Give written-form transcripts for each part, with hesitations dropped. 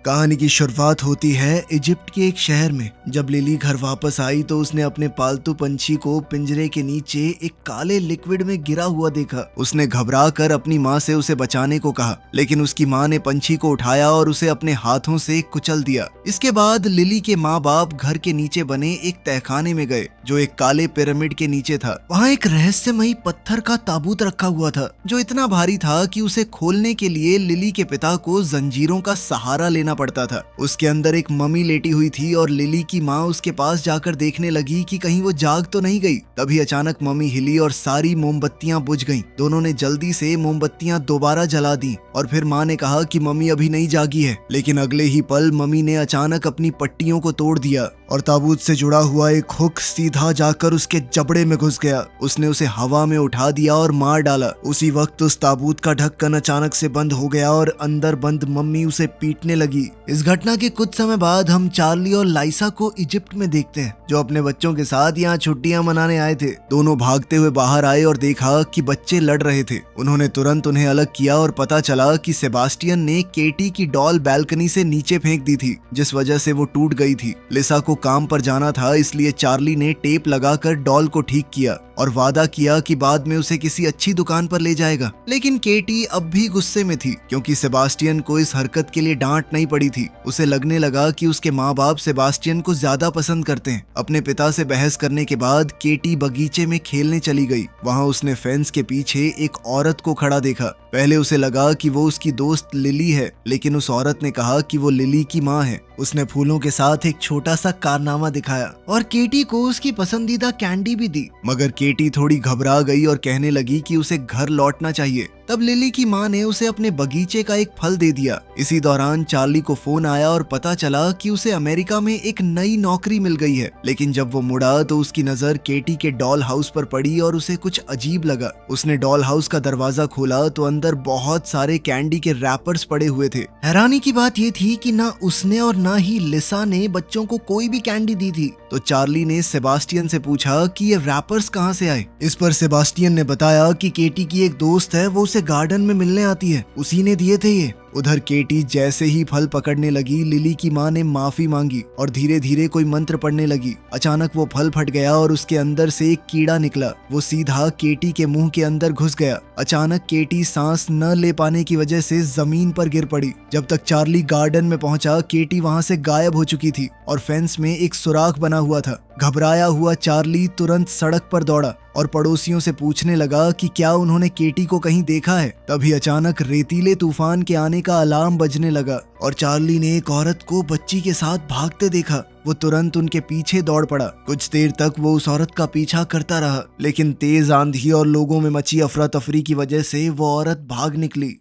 कहानी की शुरुआत होती है इजिप्ट के एक शहर में। जब लिली घर वापस आई तो उसने अपने पालतू पंछी को पिंजरे के नीचे एक काले लिक्विड में गिरा हुआ देखा। उसने घबरा कर अपनी माँ से उसे बचाने को कहा, लेकिन उसकी माँ ने पंछी को उठाया और उसे अपने हाथों से कुचल दिया। इसके बाद लिली के माँ बाप घर के नीचे बने एक तहखाने में गए जो एक काले पिरामिड के नीचे था। वहाँ एक रहस्यमयी पत्थर का ताबूत रखा हुआ था जो इतना भारी था कि उसे खोलने के लिए लिली के पिता को जंजीरों का सहारा लेना पड़ता था। उसके अंदर एक मम्मी लेटी हुई थी और लिली की माँ उसके पास जाकर देखने लगी कि कहीं वो जाग तो नहीं गई। तभी अचानक मम्मी हिली और सारी मोमबत्तियां बुझ गईं। दोनों ने जल्दी से मोमबत्तियां दोबारा जला दी और फिर माँ ने कहा कि मम्मी अभी नहीं जागी है। लेकिन अगले ही पल मम्मी ने अचानक अपनी पट्टियों को तोड़ दिया और ताबूत से जुड़ा हुआ एक हुक सीधा जाकर उसके जबड़े में घुस गया। उसने उसे हवा में उठा दिया और मार डाला। उसी वक्त उस ताबूत का ढक्कन अचानक से बंद हो गया और अंदर बंद मम्मी उसे पीटने लगी। इस घटना के कुछ समय बाद हम चार्ली और लाइसा को इजिप्ट में देखते हैं जो अपने बच्चों के साथ यहाँ छुट्टियां मनाने आए थे। दोनों भागते हुए बाहर आए और देखा कि बच्चे लड़ रहे थे। उन्होंने तुरंत उन्हें अलग किया और पता चला कि सेबास्टियन ने केटी की डॉल बालकनी से नीचे फेंक दी थी, जिस वजह से वो टूट गई थी। लिसा को काम पर जाना था, इसलिए चार्ली ने टेप लगाकर डॉल को ठीक किया और वादा किया कि बाद में उसे किसी अच्छी दुकान पर ले जाएगा। लेकिन केटी अब भी गुस्से में थी क्योंकि सेबास्टियन को इस हरकत के लिए डांट नहीं पड़ी थी। उसे लगने लगा कि उसके माँ बाप सेबास्टियन को ज्यादा पसंद करते हैं। अपने पिता से बहस करने के बाद केटी बगीचे में खेलने चली गई। वहाँ उसने फेंस के पीछे एक औरत को खड़ा देखा। पहले उसे लगा कि वो उसकी दोस्त लिली है, लेकिन उस औरत ने कहा कि वो लिली की माँ है। उसने फूलों के साथ एक छोटा सा कारनामा दिखाया और केटी को उसकी पसंदीदा कैंडी भी दी। मगर केटी थोड़ी घबरा गई और कहने लगी कि उसे घर लौटना चाहिए। तब लिली की माँ ने उसे अपने बगीचे का एक फल दे दिया। इसी दौरान चार्ली को फोन आया और पता चला कि उसे अमेरिका में एक नई नौकरी मिल गई है। लेकिन जब वो मुड़ा तो उसकी नजर केटी के डॉल हाउस पर पड़ी और उसे कुछ अजीब लगा। उसने डॉल हाउस का दरवाजा खोला तो अंदर बहुत सारे कैंडी के रैपर्स पड़े हुए थे। हैरानी की बात ये थी कि ना उसने और ना ही लिसा ने बच्चों को कोई भी कैंडी दी थी। तो चार्ली ने सेबास्टियन से पूछा कि ये रैपर्स कहाँ से आए। इस पर सेबास्टियन ने बताया कि केटी की एक दोस्त है, वो उसे गार्डन में मिलने आती है, उसी ने दिए थे ये। उधर केटी जैसे ही फल पकड़ने लगी, लिली की माँ ने माफी मांगी और धीरे धीरे कोई मंत्र पढ़ने लगी। अचानक वो फल फट गया और उसके अंदर से एक कीड़ा निकला। वो सीधा केटी के मुंह के अंदर घुस गया। अचानक केटी सांस न ले पाने की वजह से जमीन पर गिर पड़ी। जब तक चार्ली गार्डन में पहुंचा, केटी वहां से गायब हो चुकी थी और फेंस में एक सुराख बना हुआ था। घबराया हुआ चार्ली तुरंत सड़क पर दौड़ा और पड़ोसियों से पूछने लगा कि क्या उन्होंने केटी को कहीं देखा है। तभी अचानक रेतीले तूफान के आने का अलार्म बजने लगा और चार्ली ने एक औरत को बच्ची के साथ भागते देखा। वो तुरंत उनके पीछे दौड़ पड़ा। कुछ देर तक वो उस औरत का पीछा करता रहा, लेकिन तेज आंधी और लोगों में मची अफरा तफरी की वजह से वो औरत भाग निकली।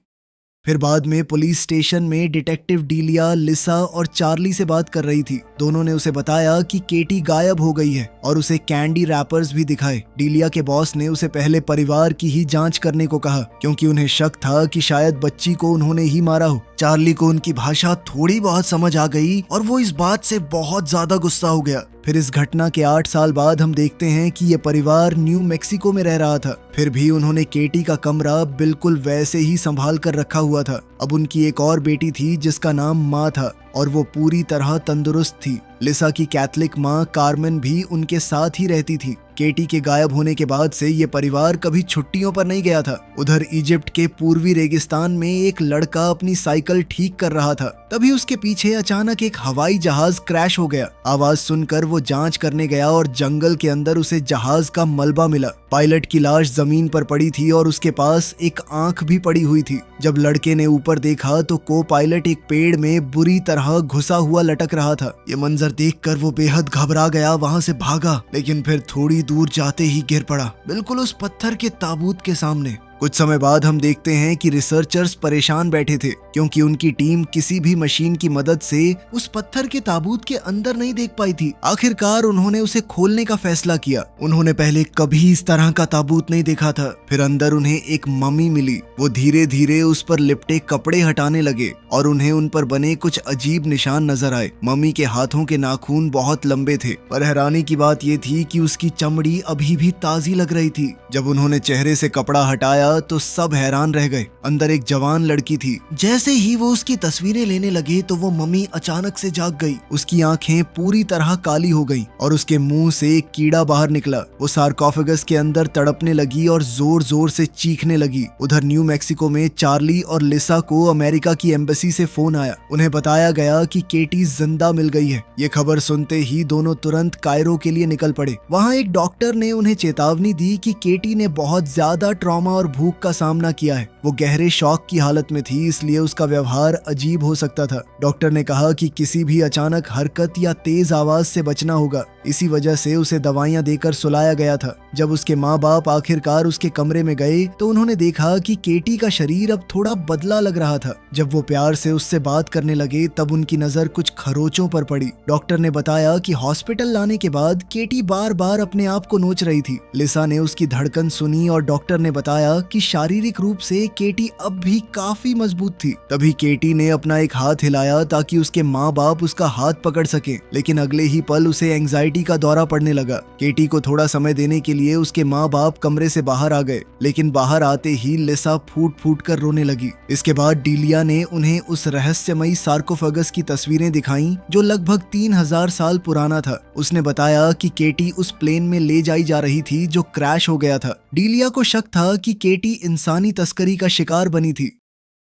फिर बाद में पुलिस स्टेशन में डिटेक्टिव डीलिया लिसा और चार्ली से बात कर रही थी। दोनों ने उसे बताया कि केटी गायब हो गई है और उसे कैंडी रैपर्स भी दिखाए। डीलिया के बॉस ने उसे पहले परिवार की ही जांच करने को कहा क्योंकि उन्हें शक था कि शायद बच्ची को उन्होंने ही मारा हो। चार्ली को उनकी भाषा थोड़ी बहुत समझ आ गई और वो इस बात से बहुत ज्यादा गुस्सा हो गया। फिर इस घटना के 8 साल बाद हम देखते हैं कि ये परिवार न्यू मैक्सिको में रह रहा था। फिर भी उन्होंने केटी का कमरा बिल्कुल वैसे ही संभाल कर रखा हुआ था। अब उनकी एक और बेटी थी जिसका नाम माँ था और वो पूरी तरह तंदुरुस्त थी। लिसा की कैथलिक माँ कार्मेन भी उनके साथ ही रहती थी। केटी के गायब होने के बाद से ये परिवार कभी छुट्टियों पर नहीं गया था। उधर इजिप्ट के पूर्वी रेगिस्तान में एक लड़का अपनी साइकिल ठीक कर रहा था। तभी उसके पीछे अचानक एक हवाई जहाज क्रैश हो गया। आवाज सुनकर वो जांच करने गया और जंगल के अंदर उसे जहाज का मलबा मिला। पायलट की लाश जमीन पर पड़ी थी और उसके पास एक आंख भी पड़ी हुई थी। जब लड़के ने ऊपर देखा तो को पायलट एक पेड़ में बुरी तरह घुसा हुआ लटक रहा था। ये मंजर देखकर वो बेहद घबरा गया, वहां से भागा, लेकिन फिर थोड़ी दूर जाते ही गिर पड़ा, बिल्कुल उस पत्थर के ताबूत के सामने। कुछ समय बाद हम देखते हैं कि रिसर्चर्स परेशान बैठे थे क्योंकि उनकी टीम किसी भी मशीन की मदद से उस पत्थर के ताबूत के अंदर नहीं देख पाई थी। आखिरकार उन्होंने उसे खोलने का फैसला किया। उन्होंने पहले कभी इस तरह का ताबूत नहीं देखा था। फिर अंदर उन्हें एक मम्मी मिली। वो धीरे धीरे उस पर लिपटे कपड़े हटाने लगे और उन्हें उन पर बने कुछ अजीब निशान नजर आए। मम्मी के हाथों के नाखून बहुत लंबे थे, पर हैरानी की बात ये थी कि उसकी चमड़ी अभी भी ताजी लग रही थी। जब उन्होंने चेहरे से कपड़ा हटाया तो सब हैरान रह गए। अंदर एक जवान लड़की थी। जैसे जैसे ही वो उसकी तस्वीरें लेने लगे तो वो मम्मी अचानक से जाग गई। उसकी आंखें पूरी तरह काली हो गईं और उसके मुंह से एक कीड़ा बाहर निकला। वो सार्कोफेगस के अंदर तड़पने लगी और जोर जोर से चीखने लगी। उधर न्यू मैक्सिको में चार्ली और लिसा को अमेरिका की एम्बेसी से फोन आया। उन्हें बताया गया कि केटी जिंदा मिल गई है। ये खबर सुनते ही दोनों तुरंत कायरो के लिए निकल पड़े। वहाँ एक डॉक्टर ने उन्हें चेतावनी दी कि केटी ने बहुत ज्यादा ट्रॉमा और भूख का सामना किया है। वो गहरे शॉक की हालत में थी, इसलिए उसका व्यवहार अजीब हो सकता था। डॉक्टर ने कहा कि किसी भी अचानक हरकत या तेज आवाज से बचना होगा। इसी वजह से उसे दवाइयां देकर सुलाया गया था। जब उसके माँ बाप आखिरकार उसके कमरे में गए तो उन्होंने देखा कि केटी का शरीर अब थोड़ा बदला लग रहा था। जब वो प्यार से उससे बात करने लगे तब उनकी नजर कुछ खरोचों पर पड़ी। डॉक्टर ने बताया कि हॉस्पिटल लाने के बाद केटी बार बार अपने आप को नोच रही थी। लिसा ने उसकी धड़कन सुनी और डॉक्टर ने बताया कि शारीरिक रूप से केटी अब भी काफी मजबूत थी। तभी केटी ने अपना एक हाथ हिलाया ताकि उसके माँ बाप उसका हाथ पकड़ सके, लेकिन अगले ही पल उसे एंजाइटी का दौरा पड़ने लगा। केटी को थोड़ा समय देने के लिए उसके माँ बाप कमरे से बाहर आ गए, लेकिन बाहर आते ही लिसा फूट फूट कर रोने लगी। इसके बाद डीलिया ने उन्हें उस रहस्यमयी सार्कोफेगस की तस्वीरें दिखाईं जो लगभग 3000 साल पुराना था। उसने बताया कि केटी उस प्लेन में ले जाई जा रही थी जो क्रैश हो गया था। डीलिया को शक था कि केटी इंसानी तस्करी का शिकार बनी थी।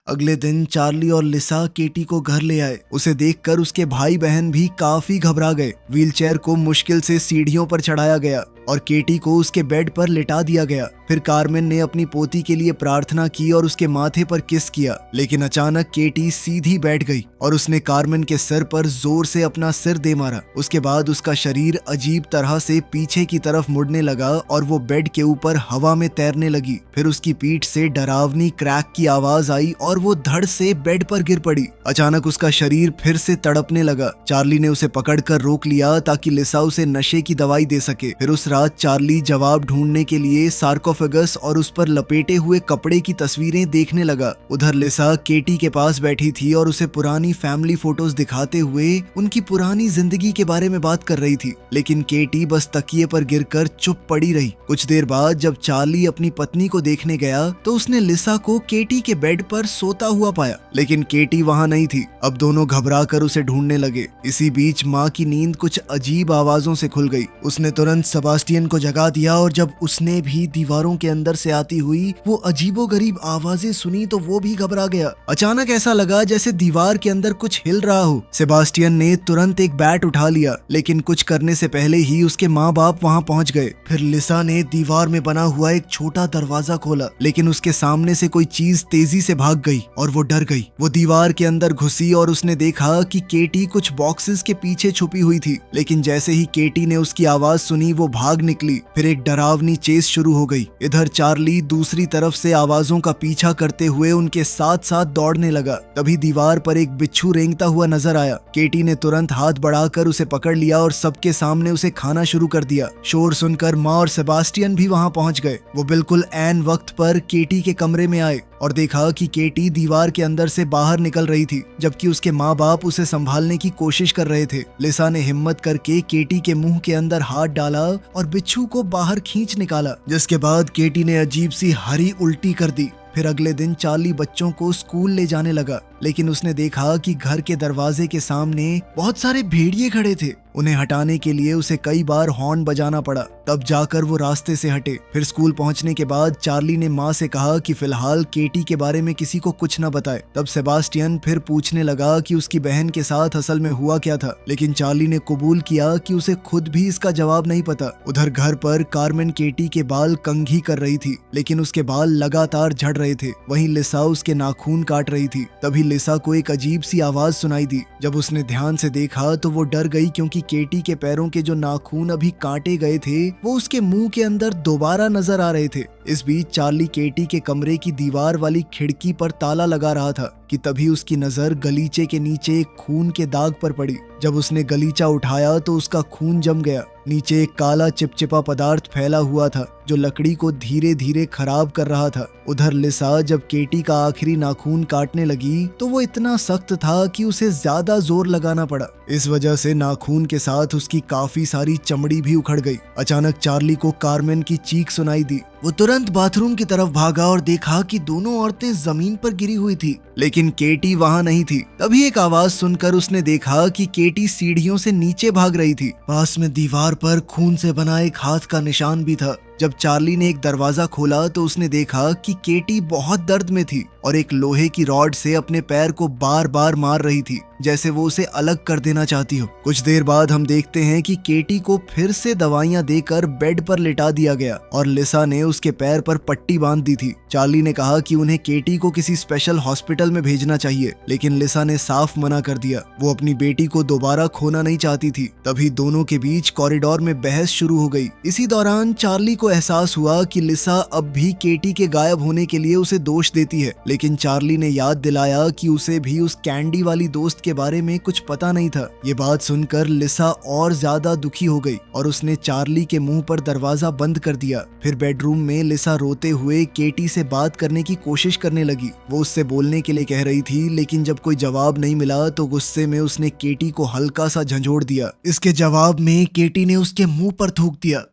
अगले दिन चार्ली और लिसा केटी को घर ले आए। उसे देखकर उसके भाई बहन भी काफी घबरा गए। व्हीलचेयर को मुश्किल से सीढ़ियों पर चढ़ाया गया और केटी को उसके बेड पर लिटा दिया गया। फिर कार्मेन ने अपनी पोती के लिए प्रार्थना की और उसके माथे पर किस किया, लेकिन अचानक केटी सीधी बैठ गई और उसने कार्मेन के सिर पर जोर से अपना सिर दे मारा। उसके बाद उसका शरीर अजीब तरह से पीछे की तरफ मुड़ने लगा और वो बेड के ऊपर हवा में तैरने लगी। फिर उसकी पीठ से डरावनी क्रैक की आवाज आई और वो धड़ से बेड पर गिर पड़ी। अचानक उसका शरीर फिर से तड़पने लगा। चार्ली ने उसे पकड़कर रोक लिया ताकि लिसा उसे नशे की दवाई दे सके। फिर उस रात चार्ली जवाब ढूंढने के लिए सार्कोफेगस और उस पर लपेटे हुए कपड़े की तस्वीरें देखने लगा। उधर लिसा केटी के पास बैठी थी और उसे पुरानी फैमिली फोटोज दिखाते हुए उनकी पुरानी जिंदगी के बारे में बात कर रही थी, लेकिन केटी बस तकिए पर गिरकर चुप पड़ी रही। कुछ देर बाद जब चार्ली अपनी पत्नी को देखने गया तो उसने लिसा को केटी के बेड पर सोता हुआ पाया, लेकिन केटी वहां नहीं थी। अब दोनों घबरा कर उसे ढूंढने लगे। इसी बीच माँ की नींद कुछ अजीब आवाजों से खुल गई। उसने तुरंत सेबास्टियन को जगा दिया और जब उसने भी दीवारों के अंदर से आती हुई वो अजीबोगरीब आवाजें सुनी तो वो भी घबरा गया। अचानक ऐसा लगा जैसे दीवार के अंदर कुछ हिल रहा हो। सेबास्टियन ने तुरंत एक बैट उठा लिया, लेकिन कुछ करने से पहले ही उसके माँ बाप वहाँ पहुँच गए। फिर लिसा ने दीवार में बना हुआ एक छोटा दरवाजा खोला, लेकिन उसके सामने से कोई चीज तेजी से भाग गई और वो डर गई। वो दीवार के अंदर घुसी और उसने देखा कि केटी कुछ बॉक्सेस के पीछे छुपी हुई थी, लेकिन जैसे ही केटी ने उसकी आवाज सुनी वो भाग निकली। फिर एक डरावनी चेस शुरू हो गई। इधर चार्ली दूसरी तरफ से आवाजों का पीछा करते हुए उनके साथ साथ दौड़ने लगा। तभी दीवार पर एक बिच्छू रेंगता हुआ नजर आया। केटी ने तुरंत हाथ बढ़ाकर उसे पकड़ लिया और सबके सामने उसे खाना शुरू कर दिया। शोर सुनकर माँ और सेबास्टियन भी वहां पहुंच गए। वो बिल्कुल ऐन वक्त पर केटी के कमरे में आए और देखा कि केटी दीवार के अंदर से बाहर निकल रही थी, जबकि उसके माँ बाप उसे संभालने की कोशिश कर रहे थे। लिसा ने हिम्मत करके केटी के मुंह के अंदर हाथ डाला और बिच्छू को बाहर खींच निकाला, जिसके बाद केटी ने अजीब सी हरी उल्टी कर दी। फिर अगले दिन चार्ली बच्चों को स्कूल ले जाने लगा, लेकिन उसने देखा कि घर के दरवाजे के सामने बहुत सारे भेड़िए खड़े थे। उन्हें हटाने के लिए उसे कई बार हॉर्न बजाना पड़ा, तब जाकर वो रास्ते से हटे। फिर स्कूल पहुंचने के बाद चार्ली ने माँ से कहा कि फिलहाल केटी के बारे में किसी को कुछ न बताए। तब सेबास्टियन फिर पूछने लगा कि उसकी बहन के साथ असल में हुआ क्या था, लेकिन चार्ली ने कबूल किया कि उसे खुद भी इसका जवाब नहीं पता। उधर घर पर कार्मेन केटी के बाल कंघी कर रही थी, लेकिन उसके बाल लगातार झड़ रहे थे। वहीं लिसा उसके नाखून काट रही थी। तभी लिसा को एक अजीब सी आवाज सुनाई दी। जब उसने ध्यान से देखा तो वो डर गई, क्योंकि केटी के पैरों के जो नाखून अभी काटे गए थे वो उसके मुंह के अंदर दोबारा नजर आ रहे थे। इस बीच चार्ली केटी के कमरे की दीवार वाली खिड़की पर ताला लगा रहा था कि तभी उसकी नजर गलीचे के नीचे एक खून के दाग पर पड़ी। जब उसने गलीचा उठाया तो उसका खून जम गया। नीचे एक काला चिपचिपा पदार्थ फैला हुआ था जो लकड़ी को धीरे धीरे खराब कर रहा था। उधर लिसा जब केटी का आखिरी नाखून काटने लगी तो वो इतना सख्त था कि उसे ज्यादा जोर लगाना पड़ा। इस वजह से नाखून के साथ उसकी काफी सारी चमड़ी भी उखड़ गई। अचानक चार्ली को कार्मेन की चीख सुनाई दी। वो तुरंत बाथरूम की तरफ भागा और देखा कि दोनों औरतें जमीन पर गिरी हुई थी। लेकिन केटी वहाँ नहीं थी। तभी एक आवाज सुनकर उसने देखा कि केटी सीढ़ियों से नीचे भाग रही थी। पास में दीवार पर खून से बना एक हाथ का निशान भी था। जब चार्ली ने एक दरवाजा खोला तो उसने देखा कि केटी बहुत दर्द में थी और एक लोहे की रॉड से अपने पैर को बार बार मार रही थी, जैसे वो उसे अलग कर देना चाहती हो। कुछ देर बाद हम देखते हैं कि केटी को फिर से दवाइयां देकर बेड पर लिटा दिया गया और लिसा ने उसके पैर पर पट्टी बांध दी थी। चार्ली ने कहा कि उन्हें केटी को किसी स्पेशल हॉस्पिटल में भेजना चाहिए, लेकिन लिसा ने साफ मना कर दिया। वो अपनी बेटी को दोबारा खोना नहीं चाहती थी। तभी दोनों के बीच कॉरिडोर में बहस शुरू हो गई। इसी दौरान चार्ली को एहसास हुआ कि लिसा अब भी केटी के गायब होने के लिए उसे दोष देती है, लेकिन चार्ली ने याद दिलाया कि उसे भी उस कैंडी वाली दोस्त के बारे में कुछ पता नहीं था। ये बात सुनकर लिसा और ज्यादा दुखी हो गई और उसने चार्ली के मुंह पर दरवाजा बंद कर दिया। फिर बेडरूम में लिसा रोते हुए केटी से बात करने की कोशिश करने लगी। वो उससे बोलने के लिए कह रही थी, लेकिन जब कोई जवाब नहीं मिला तो गुस्से में उसने केटी को हल्का सा झंझोड़ दिया। इसके जवाब में केटी ने उसके मुंह पर थूक दिया।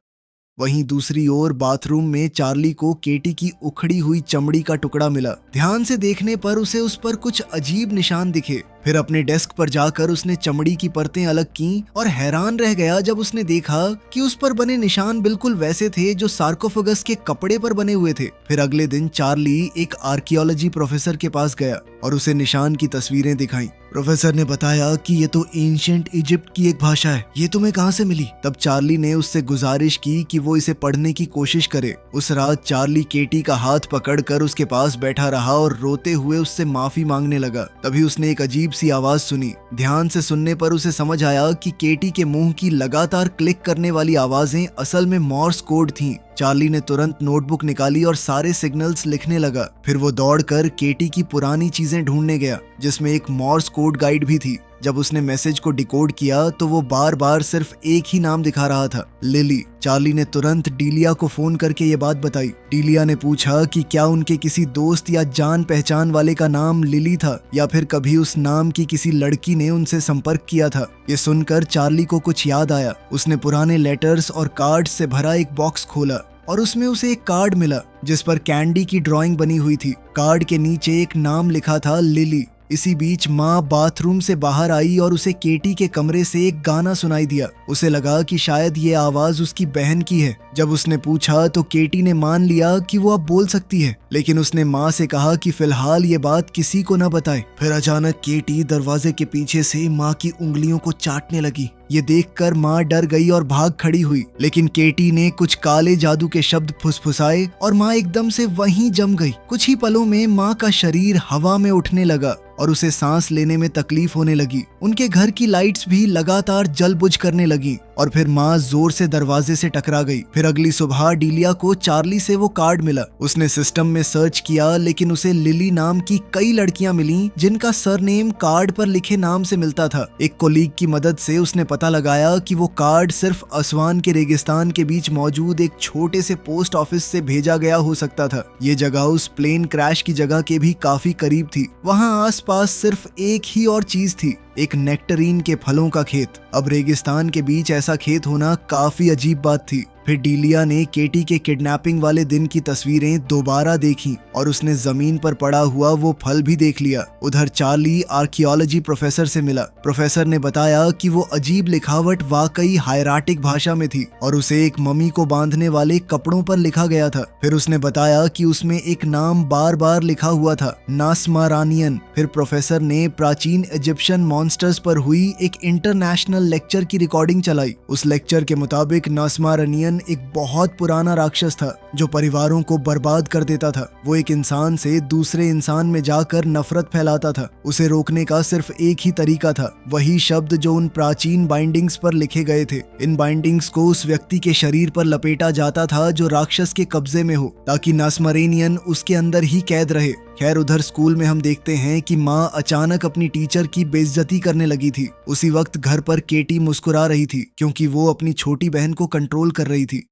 वहीं दूसरी ओर बाथरूम में चार्ली को केटी की उखड़ी हुई चमड़ी का टुकड़ा मिला। ध्यान से देखने पर उसे उस पर कुछ अजीब निशान दिखे। फिर अपने डेस्क पर जाकर उसने चमड़ी की परतें अलग की और हैरान रह गया जब उसने देखा कि उस पर बने निशान बिल्कुल वैसे थे जो सार्कोफेगस के कपड़े पर बने हुए थे। फिर अगले दिन चार्ली एक आर्कियोलॉजी प्रोफेसर के पास गया और उसे निशान की तस्वीरें दिखाई। प्रोफेसर ने बताया कि ये तो एंशिएंट इजिप्ट की एक भाषा है, ये तुम्हें कहाँ से मिली? तब चार्ली ने उससे गुजारिश की कि वो इसे पढ़ने की कोशिश करे। उस रात चार्ली केटी का हाथ पकड़कर उसके पास बैठा रहा और रोते हुए उससे माफी मांगने लगा। तभी उसने एक अजीब सी आवाज सुनी। ध्यान से सुनने पर उसे समझ आया कि केटी के मुंह की लगातार क्लिक करने वाली आवाजें असल में मॉर्स कोड थीं। चार्ली ने तुरंत नोटबुक निकाली और सारे सिग्नल्स लिखने लगा। फिर वो दौड़कर केटी की पुरानी चीजें ढूंढने गया, जिसमें एक मॉर्स कोड गाइड भी थी। जब उसने मैसेज को डिकोड किया तो वो बार बार सिर्फ एक ही नाम दिखा रहा था, लिली। चार्ली ने तुरंत डीलिया को फोन करके ये बात बताई। डीलिया ने पूछा कि क्या उनके किसी दोस्त या जान पहचान वाले का नाम लिली था या फिर कभी उस नाम की किसी लड़की ने उनसे संपर्क किया था। ये सुनकर चार्ली को कुछ याद आया। उसने पुराने लेटर्स और कार्ड्स से भरा एक बॉक्स खोला और उसमें उसे एक कार्ड मिला जिस पर कैंडी की ड्राइंग बनी हुई थी। कार्ड के नीचे एक नाम लिखा था, लिली। इसी बीच माँ बाथरूम से बाहर आई और उसे केटी के कमरे से एक गाना सुनाई दिया। उसे लगा कि शायद ये आवाज उसकी बहन की है। जब उसने पूछा तो केटी ने मान लिया कि वो अब बोल सकती है, लेकिन उसने माँ से कहा कि फिलहाल ये बात किसी को न बताए। फिर अचानक केटी दरवाजे के पीछे से माँ की उंगलियों को चाटने लगी। ये देखकर माँ डर गई और भाग खड़ी हुई, लेकिन केटी ने कुछ काले जादू के शब्द फुसफुसाए और माँ एकदम से वहीं जम गई। कुछ ही पलों में माँ का शरीर हवा में उठने लगा और उसे सांस लेने में तकलीफ होने लगी। उनके घर की लाइट्स भी लगातार जल बुझ करने लगी और फिर माँ जोर से दरवाजे से टकरा गई। फिर अगली सुबह डीलिया को चार्ली से वो कार्ड मिला। उसने सिस्टम में सर्च किया, लेकिन उसे लिली नाम की कई लड़कियां मिली जिनका सरनेम कार्ड पर लिखे नाम से मिलता था। एक कोलीग की मदद से उसने पता लगाया कि वो कार्ड सिर्फ असवान के रेगिस्तान के बीच मौजूद एक छोटे से पोस्ट ऑफिस से भेजा गया हो सकता था। ये जगह उस प्लेन क्रैश की जगह के भी काफी करीब थी। वहाँ आसपास सिर्फ एक ही और चीज थी, एक नेक्टरीन के फलों का खेत। अब रेगिस्तान के बीच ऐसा खेत होना काफी अजीब बात थी। फिर डीलिया ने केटी के किडनैपिंग वाले दिन की तस्वीरें दोबारा देखी और उसने जमीन पर पड़ा हुआ वो फल भी देख लिया। उधर चार्ली आर्कियोलॉजी प्रोफेसर से मिला। प्रोफेसर ने बताया कि वो अजीब लिखावट वाकई हायराटिक भाषा में थी और उसे एक मम्मी को बांधने वाले कपड़ों पर लिखा गया था। फिर उसने बताया कि उसमें एक नाम बार बार लिखा हुआ था, नास्मारानियन। फिर प्रोफेसर ने प्राचीन इजिप्शियन मॉन्स्टर्स पर हुई एक इंटरनेशनल लेक्चर की रिकॉर्डिंग चलाई। उस लेक्चर के मुताबिक नास्मारानियन एक बहुत पुराना राक्षस था जो परिवारों को बर्बाद कर देता था। वो एक इंसान से दूसरे इंसान में जाकर नफरत फैलाता था। उसे रोकने का सिर्फ एक ही तरीका था, वही शब्द जो उन प्राचीन बाइंडिंग्स पर लिखे गए थे। इन बाइंडिंग्स को उस व्यक्ति के शरीर पर लपेटा जाता था जो राक्षस के कब्जे में हो, ताकि नास्मारेनियन उसके अंदर ही कैद रहे। खैर, उधर स्कूल में हम देखते हैं कि माँ अचानक अपनी टीचर की बेइज्जती करने लगी थी। उसी वक्त घर पर केटी मुस्कुरा रही थी क्योंकि वो अपनी छोटी बहन को कंट्रोल कर रही थी।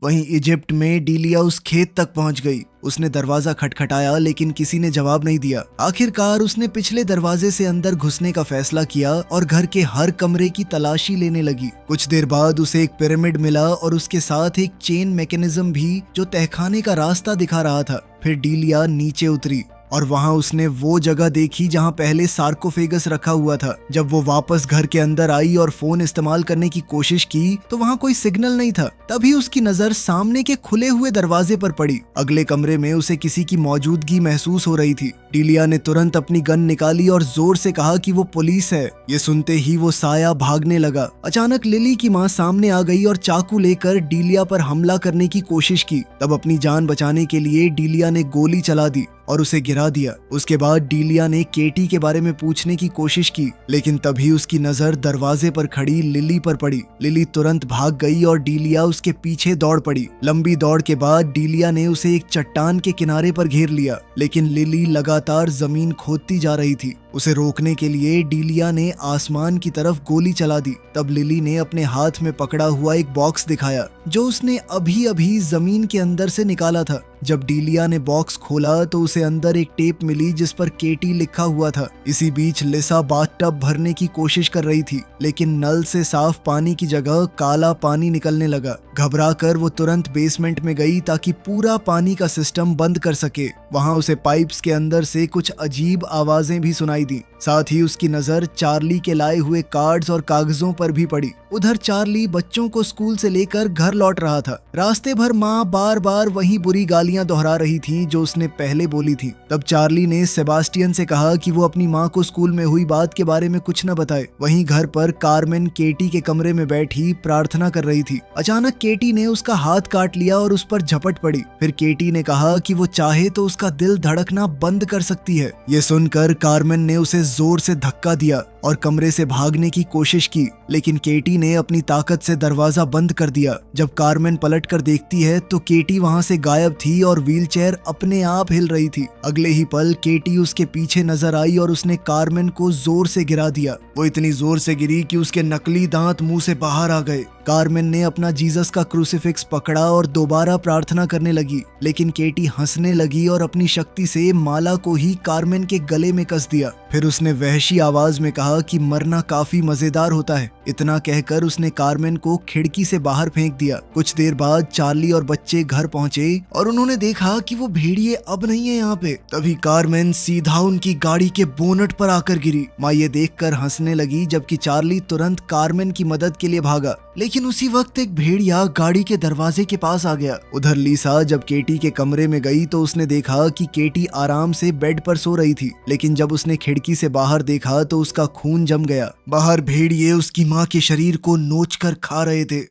वहीं इजिप्ट में डीलिया उस खेत तक पहुंच गई। उसने दरवाजा खटखटाया, लेकिन किसी ने जवाब नहीं दिया। आखिरकार उसने पिछले दरवाजे से अंदर घुसने का फैसला किया और घर के हर कमरे की तलाशी लेने लगी। कुछ देर बाद उसे एक पिरामिड मिला और उसके साथ एक चेन मैकेनिज्म भी जो तहखाने का रास्ता दिखा रहा था। फिर डीलिया नीचे उतरी और वहाँ उसने वो जगह देखी जहाँ पहले सार्कोफेगस रखा हुआ था। जब वो वापस घर के अंदर आई और फोन इस्तेमाल करने की कोशिश की तो वहाँ कोई सिग्नल नहीं था। तभी उसकी नजर सामने के खुले हुए दरवाजे पर पड़ी। अगले कमरे में उसे किसी की मौजूदगी महसूस हो रही थी। डीलिया ने तुरंत अपनी गन निकाली और जोर से कहा कि वो पुलिस है। ये सुनते ही वो साया भागने लगा। अचानक लिली की माँ सामने आ गई और चाकू लेकर डीलिया पर हमला करने की कोशिश की। तब अपनी जान बचाने के लिए डीलिया ने गोली चला दी और उसे गिरा दिया। उसके बाद डीलिया ने केटी के बारे में पूछने की कोशिश की, लेकिन तभी उसकी नजर दरवाजे पर खड़ी लिली पर पड़ी। लिली तुरंत भाग गई और डीलिया उसके पीछे दौड़ पड़ी। लंबी दौड़ के बाद डीलिया ने उसे एक चट्टान के किनारे पर घेर लिया, लेकिन लिली लगातार जमीन खोदती जा रही थी। उसे रोकने के लिए डीलिया ने आसमान की तरफ गोली चला दी। तब लिली ने अपने हाथ में पकड़ा हुआ एक बॉक्स दिखाया जो उसने अभी अभी जमीन के अंदर से निकाला था। जब डीलिया ने बॉक्स खोला तो उसे अंदर एक टेप मिली जिस पर केटी लिखा हुआ था। इसी बीच लिसा बाथटब भरने की कोशिश कर रही थी, लेकिन नल से साफ पानी की जगह काला पानी निकलने लगा। घबराकर वो तुरंत बेसमेंट में गई ताकि पूरा पानी का सिस्टम बंद कर सके। वहां उसे पाइप्स के अंदर से कुछ अजीब आवाजें भी सुनाई दी। साथ ही उसकी नजर चार्ली के लाए हुए कार्ड्स और कागजों पर भी पड़ी। उधर चार्ली बच्चों को स्कूल से लेकर घर लौट रहा था। रास्ते भर माँ बार बार वही बुरी गालियां दोहरा रही थी जो उसने पहले बोली थी। तब चार्ली ने सेबास्टियन से कहा कि वो अपनी माँ को स्कूल में हुई बात के बारे में कुछ न बताए। वहीं घर पर कार्मेन केटी के कमरे में बैठी प्रार्थना कर रही थी। अचानक केटी ने उसका हाथ काट लिया और उस पर झपट पड़ी। फिर केटी ने कहा कि वो चाहे तो उसका दिल धड़कना बंद कर सकती है। ये सुनकर कार्मेन ने उसे जोर से धक्का दिया और कमरे से भागने की कोशिश की, लेकिन केटी ने अपनी ताकत से दरवाजा बंद कर दिया। जब कार्मेन पलटकर देखती है तो केटी वहां से गायब थी और व्हीलचेयर अपने आप हिल रही थी। अगले ही पल केटी उसके पीछे नजर आई और उसने कार्मेन को जोर से गिरा दिया। वो इतनी जोर से गिरी कि उसके नकली दांत मुंह से बाहर आ गए। कार्मेन ने अपना जीसस का क्रूसिफिक्स पकड़ा और दोबारा प्रार्थना करने लगी, लेकिन केटी हंसने लगी और अपनी शक्ति से माला को ही कार्मेन के गले में कस दिया। फिर उसने वहशी आवाज में कहा कि मरना काफी मजेदार होता है। इतना कहकर उसने कार्मेन को खिड़की से बाहर फेंक दिया। कुछ देर बाद चार्ली और बच्चे घर पहुंचे और उन्होंने देखा कि वो भेड़िए अब नहीं है यहाँ पे। तभी कार्मेन सीधा उनकी गाड़ी के बोनट पर आकर गिरी। माँ ये देखकर हंसने लगी, जबकि चार्ली तुरंत कार्मेन की मदद के लिए भागा, लेकिन उसी वक्त एक भेड़िया गाड़ी के दरवाजे के पास आ गया। उधर लिसा जब केटी के कमरे में गई तो उसने देखा कि केटी आराम से बेड पर सो रही थी, लेकिन जब उसने खिड़की से बाहर देखा तो उसका खून जम गया। बाहर भेड़िए उसकी माँ के शरीर को नोचकर खा रहे थे।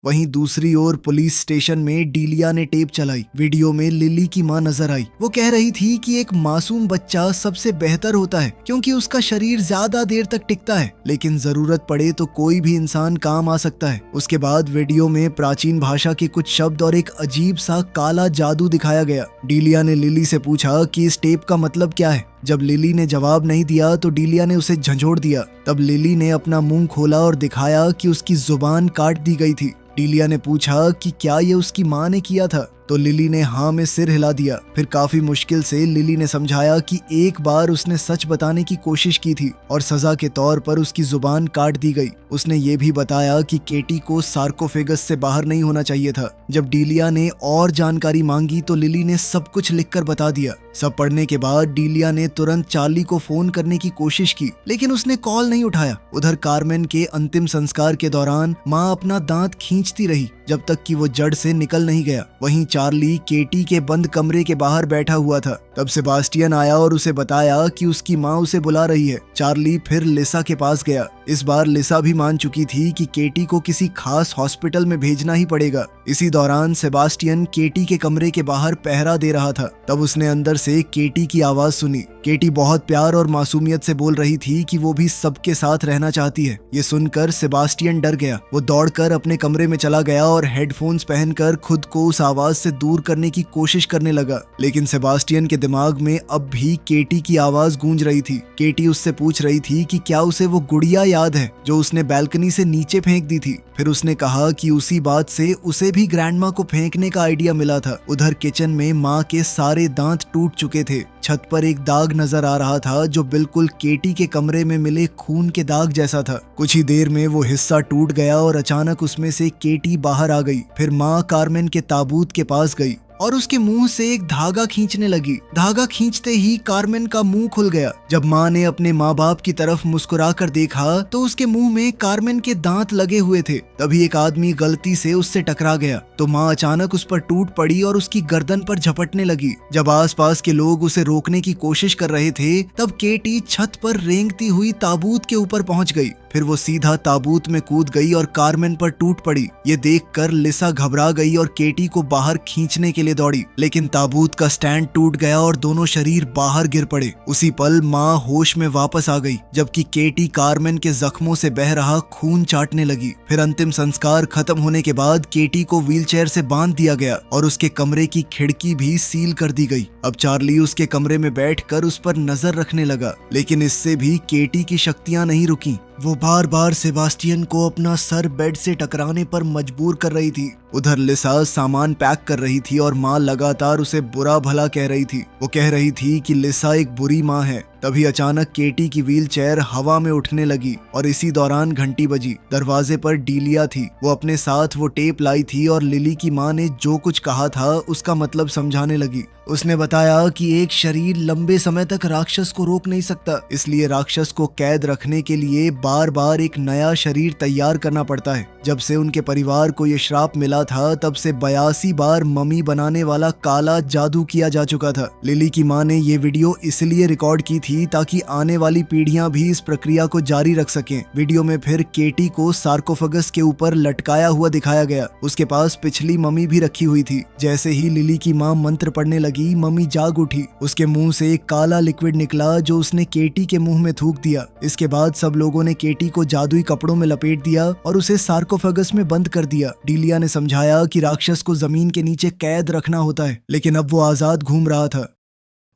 वहीं दूसरी ओर पुलिस स्टेशन में डीलिया ने टेप चलाई। वीडियो में लिली की मां नजर आई। वो कह रही थी कि एक मासूम बच्चा सबसे बेहतर होता है क्योंकि उसका शरीर ज्यादा देर तक टिकता है, लेकिन जरूरत पड़े तो कोई भी इंसान काम आ सकता है। उसके बाद वीडियो में प्राचीन भाषा के कुछ शब्द और एक अजीब सा काला जादू दिखाया गया। डीलिया ने लिली से पूछा कि इस टेप का मतलब क्या है। जब लिली ने जवाब नहीं दिया तो डीलिया ने उसे झंझोड़ दिया। तब लिली ने अपना मुंह खोला और दिखाया कि उसकी जुबान काट दी गई थी। डीलिया ने पूछा कि क्या ये उसकी माँ ने किया था, तो लिली ने हाँ में सिर हिला दिया। फिर काफी मुश्किल से लिली ने समझाया कि एक बार उसने सच बताने की कोशिश की थी और सजा के तौर पर उसकी जुबान काट दी गई। उसने ये भी बताया कि केटी को सार्कोफेगस से बाहर नहीं होना चाहिए था। जब डीलिया ने और जानकारी मांगी तो लिली ने सब कुछ लिखकर बता दिया। सब पढ़ने के बाद डीलिया ने तुरंत चार्ली को फोन करने की कोशिश की, लेकिन उसने कॉल नहीं उठाया। उधर कार्मेन के अंतिम संस्कार के दौरान माँ अपना दांत खींचती रही जब तक कि वो जड़ से निकल नहीं गया। वहीं चार्ली केटी के बंद कमरे के बाहर बैठा हुआ था। तब सेबास्टियन आया और उसे बताया कि उसकी माँ उसे बुला रही है। चार्ली फिर लिसा के पास गया। इस बार लिसा भी मान चुकी थी कि केटी को किसी खास हॉस्पिटल में भेजना ही पड़ेगा। इसी दौरान सेबास्टियन केटी के कमरे के बाहर पहरा दे रहा था। तब उसने अंदर से केटी की आवाज सुनी। केटी बहुत प्यार और मासूमियत से बोल रही थी कि वो भी सबके साथ रहना चाहती है। ये सुनकर सेबास्टियन डर गया। वो दौड़कर अपने कमरे में चला गया और हेडफोन्स पहनकर खुद को उस आवाज से दूर करने की कोशिश करने लगा, लेकिन सेबास्टियन के दिमाग में अब भी केटी की आवाज गूंज रही थी। केटी उससे पूछ रही थी कि क्या उसे वो गुड़िया याद है जो उसने बालकनी से नीचे फेंक दी थी। फिर उसने कहा कि उसी बात से उसे भी ग्रैंडमा को फेंकने का आइडिया मिला था। उधर किचन में माँ के सारे दांत टूट चुके थे। छत पर एक दाग नजर आ रहा था जो बिल्कुल केटी के कमरे में मिले खून के दाग जैसा था। कुछ ही देर में वो हिस्सा टूट गया और अचानक उसमें से केटी बाहर आ गई। फिर माँ कार्मेन के ताबूत के पास गई और उसके मुंह से एक धागा खींचने लगी। धागा खींचते ही कार्मेन का मुंह खुल गया। जब माँ ने अपने माँ बाप की तरफ मुस्कुरा कर देखा तो उसके मुंह में कार्मेन के दांत लगे हुए थे। तभी एक आदमी गलती से उससे टकरा गया तो माँ अचानक उस पर टूट पड़ी और उसकी गर्दन पर झपटने लगी। जब आसपास के लोग उसे रोकने की कोशिश कर रहे थे तब केटी छत पर रेंगती हुई ताबूत के ऊपर पहुंच गई। फिर वो सीधा ताबूत में कूद गई और कार्मेन पर टूट पड़ी। ये देखकर लिसा घबरा गई और केटी को बाहर खींचने के लिए दौड़ी, लेकिन ताबूत का स्टैंड टूट गया और दोनों शरीर बाहर गिर पड़े। उसी पल माँ होश में वापस आ गई, जबकि केटी कार्मेन के जख्मों से बह रहा खून चाटने लगी। फिर अंतिम संस्कार खत्म होने के बाद केटी को व्हीलचेयर से बांध दिया गया और उसके कमरे की खिड़की भी सील कर दी गई। अब चार्ली उसके कमरे में बैठकर उस पर नजर रखने लगा, लेकिन इससे भी केटी की शक्तियां नहीं रुकी। वो बार बार सेबास्टियन को अपना सर बेड से टकराने पर मजबूर कर रही थी। उधर लिसा सामान पैक कर रही थी और माँ लगातार उसे बुरा भला कह रही थी। वो कह रही थी कि लिसा एक बुरी माँ है। तभी अचानक केटी की व्हीलचेयर हवा में उठने लगी और इसी दौरान घंटी बजी। दरवाजे पर डीलिया थी। वो अपने साथ वो टेप लाई थी और लिली की माँ ने जो कुछ कहा था उसका मतलब समझाने लगी। उसने बताया कि एक शरीर लंबे समय तक राक्षस को रोक नहीं सकता, इसलिए राक्षस को कैद रखने के लिए बार बार एक नया शरीर तैयार करना पड़ता है। जब से उनके परिवार को ये श्राप मिला था तब से 82 बार मम्मी बनाने वाला काला जादू किया जा चुका था। लिली की माँ ने ये वीडियो इसलिए रिकॉर्ड की थी ताकि आने वाली पीढ़ियां भी इस प्रक्रिया को जारी रख सकें। वीडियो में फिर केटी को सार्कोफेगस के ऊपर लटकाया हुआ दिखाया गया। उसके पास पिछली मम्मी भी रखी हुई थी। जैसे ही लिली की माँ मंत्र पढ़ने लगी, मम्मी जाग उठी। उसके मुंह से एक काला लिक्विड निकला जो उसने केटी के मुंह में थूक दिया। इसके बाद सब लोगों ने केटी को जादुई कपड़ों में लपेट दिया और उसे सार्कोफेगस में बंद कर दिया। डीलिया ने समझाया कि राक्षस को जमीन के नीचे कैद रखना होता है, लेकिन अब वो आजाद घूम रहा था।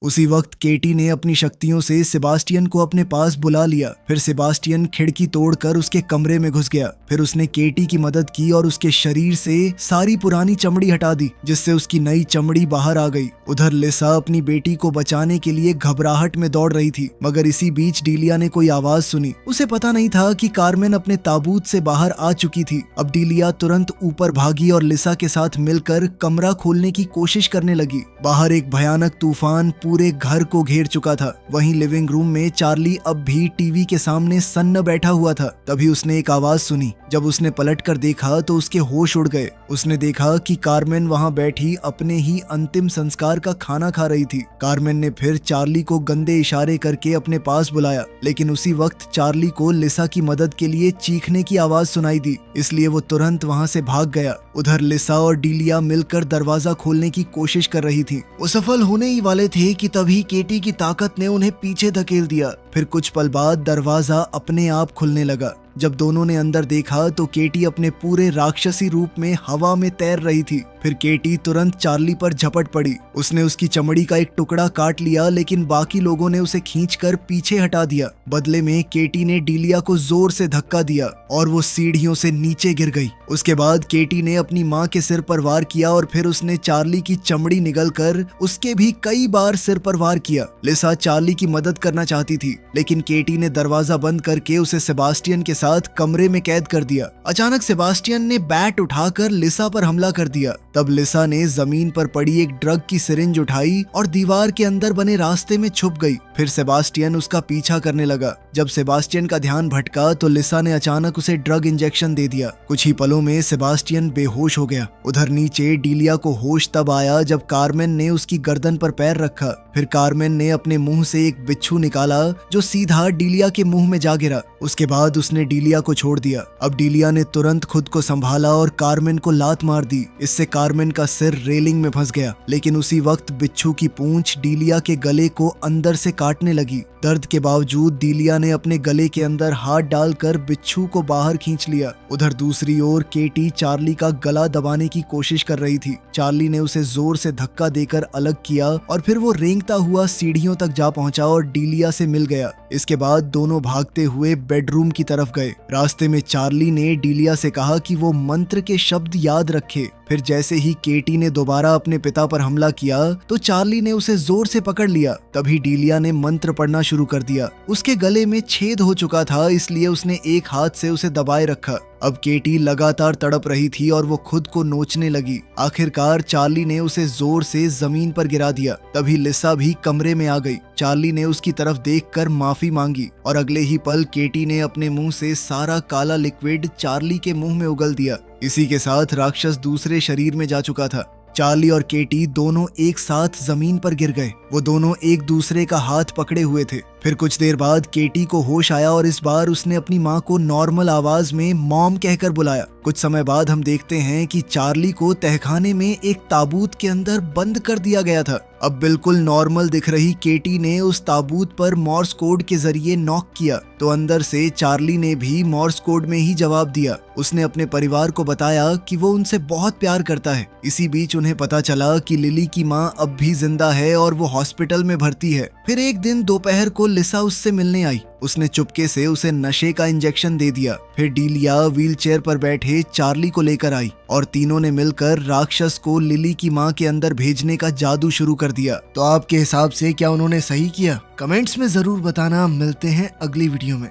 उसी वक्त केटी ने अपनी शक्तियों से सेबास्टियन को अपने पास बुला लिया। फिर सेबास्टियन खिड़की तोड़कर उसके कमरे में घुस गया। फिर उसने केटी की मदद की और उसके शरीर से सारी पुरानी चमड़ी हटा दी, जिससे उसकी नई चमड़ी बाहर आ गई। उधर लिसा अपनी बेटी को बचाने के लिए घबराहट में दौड़ रही थी, मगर इसी बीच डीलिया ने कोई आवाज सुनी। उसे पता नहीं था कि कार्मेन अपने ताबूत से बाहर आ चुकी थी। अब डीलिया तुरंत ऊपर भागी और लिसा के साथ मिलकर कमरा खोलने की कोशिश करने लगी। बाहर एक भयानक तूफान पूरे घर को घेर चुका था। वहीं लिविंग रूम में चार्ली अब भी टीवी के सामने सन्न बैठा हुआ था। तभी उसने एक आवाज सुनी। जब उसने पलटकर देखा तो उसके होश उड़ गए। उसने देखा कि कार्मेन वहां बैठी अपने ही अंतिम संस्कार का खाना खा रही थी। कार्मेन ने फिर चार्ली को गंदे इशारे करके अपने पास बुलाया, लेकिन उसी वक्त चार्ली को लिसा की मदद के लिए चीखने की आवाज सुनाई दी, इसलिए वो तुरंत वहां से भाग गया। उधर लिसा और डीलिया मिलकर दरवाजा खोलने की कोशिश कर रही थी। वो सफल होने ही वाले थे कि तभी केटी की ताकत ने उन्हें पीछे धकेल दिया। फिर कुछ पल बाद दरवाजा अपने आप खुलने लगा। जब दोनों ने अंदर देखा तो केटी अपने पूरे राक्षसी रूप में हवा में तैर रही थी। फिर केटी तुरंत चार्ली पर झपट पड़ी। उसने उसकी चमड़ी का एक टुकड़ा काट लिया, लेकिन बाकी लोगों ने उसे खींचकर पीछे हटा दिया। बदले में केटी ने डीलिया को जोर से धक्का दिया और वो सीढ़ियों से नीचे गिर गई। उसके बाद केटी ने अपनी माँ के सिर पर वार किया और फिर उसने चार्ली की चमड़ी निगलकर उसके भी कई बार सिर पर वार किया। लिसा चार्ली की मदद करना चाहती थी, लेकिन केटी ने दरवाजा बंद करके उसे सेबास्टियन के साथ कमरे में कैद कर दिया। अचानक सेबास्टियन ने बैट उठाकर लिसा पर हमला कर दिया। तब लिसा ने जमीन पर पड़ी एक ड्रग की सिरिंज उठाई और दीवार के अंदर बने रास्ते में छुप गई। फिर सेबास्टियन उसका पीछा करने लगा। जब सेबास्टियन का ध्यान भटका तो लिसा ने अचानक उसे ड्रग इंजेक्शन दे दिया। कुछ ही पलों में सेबास्टियन बेहोश हो गया। उधर नीचे डीलिया को होश तब आया जब कार्मेन ने उसकी गर्दन पर पैर रखा। फिर कार्मेन ने अपने मुंह से एक बिच्छू निकाला जो सीधा डीलिया के मुंह में जा गिरा। उसके बाद उसने डीलिया को छोड़ दिया। अब डीलिया ने तुरंत खुद को संभाला और कार्मेन को लात मार दी। इससे कार्मेन का सिर रेलिंग में फंस गया, लेकिन उसी वक्त बिच्छू की पूंछ डीलिया के गले को अंदर से काटने लगी। दर्द के बावजूद डीलिया ने अपने गले के अंदर हाथ डालकर बिच्छू को बाहर खींच लिया। उधर दूसरी ओर केटी चार्ली का गला दबाने की कोशिश कर रही थी। चार्ली ने उसे जोर से धक्का देकर अलग किया और फिर वो रेंगता हुआ सीढ़ियों तक जा पहुंचा और डीलिया से मिल गया। इसके बाद दोनों भागते हुए बेडरूम की तरफ गए। रास्ते में चार्ली ने डीलिया से कहा कि वो मंत्र के शब्द याद रखे फिर जैसे ही केटी ने दोबारा अपने पिता पर हमला किया तो चार्ली ने उसे जोर से पकड़ लिया। तभी डीलिया ने मंत्र पढ़ना शुरू कर दिया। उसके गले में छेद हो चुका था, इसलिए उसने एक हाथ से उसे दबाए रखा। अब केटी लगातार तड़प रही थी और वो खुद को नोचने लगी। आखिरकार चार्ली ने उसे जोर से जमीन पर गिरा दिया। तभी लिसा भी कमरे में आ गई। चार्ली ने उसकी तरफ देखकर माफी मांगी और अगले ही पल केटी ने अपने मुंह से सारा काला लिक्विड चार्ली के मुंह में उगल दिया। इसी के साथ राक्षस दूसरे शरीर में जा चुका था। चार्ली और केटी दोनों एक साथ जमीन पर गिर गए। वो दोनों एक दूसरे का हाथ पकड़े हुए थे। फिर कुछ देर बाद केटी को होश आया और इस बार उसने अपनी माँ को नॉर्मल आवाज में मॉम कहकर बुलाया। कुछ समय बाद हम देखते हैं कि चार्ली को तहखाने में एक ताबूत के अंदर बंद कर दिया गया था। अब बिल्कुल नॉर्मल दिख रही केटी ने उस ताबूत पर मॉर्स कोड के जरिए नॉक किया तो अंदर से चार्ली ने भी मॉर्स कोड में ही जवाब दिया। उसने अपने परिवार को बताया कि वो उनसे बहुत प्यार करता है। इसी बीच उन्हें पता चला कि लिली की माँ अब भी जिंदा है और वो हॉस्पिटल में भर्ती है। फिर एक दिन दोपहर को लिसा उससे मिलने आई। उसने चुपके से उसे नशे का इंजेक्शन दे दिया। फिर डीलिया व्हीलचेयर पर बैठे चार्ली को लेकर आई और तीनों ने मिलकर राक्षस को लिली की माँ के अंदर भेजने का जादू शुरू कर दिया। तो आपके हिसाब से क्या उन्होंने सही किया? कमेंट्स में जरूर बताना। मिलते हैं अगली वीडियो में।